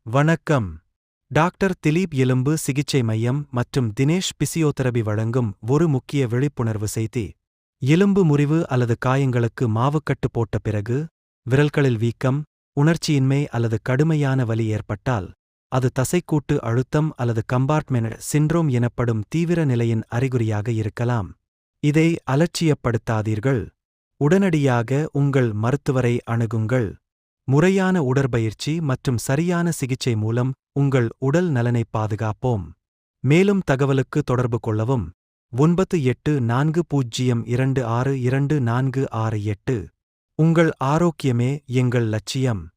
வணக்கம். டாக்டர் திலீப் எலும்பு சிகிச்சை மையம் மற்றும் தினேஷ் பிசியோதெரபி வழங்கும் ஒரு முக்கிய விழிப்புணர்வு செய்தி. எலும்பு முறிவு அல்லது காயங்களுக்கு மாவுக்கட்டு போட்ட பிறகு, விரல்களில் வீக்கம், உணர்ச்சியின்மை அல்லது கடுமையான வலி ஏற்பட்டால், அது தசைக்கூட்டு அழுத்தம் அல்லது கம்பார்ட்மெண்ட் சிண்ட்ரோம் எனப்படும் தீவிர நிலையின் அறிகுறியாக இருக்கலாம். இதை அலட்சியப்படுத்தாதீர்கள். உடனடியாக உங்கள் மருத்துவரை அணுகுங்கள். முறையான உடற்பயிற்சி மற்றும் சரியான சிகிச்சை மூலம் உங்கள் உடல் நலனைப் பாதுகாப்போம். மேலும் தகவலுக்கு தொடர்பு கொள்ளவும். 9840262468. உங்கள் ஆரோக்கியமே எங்கள் லட்சியம்.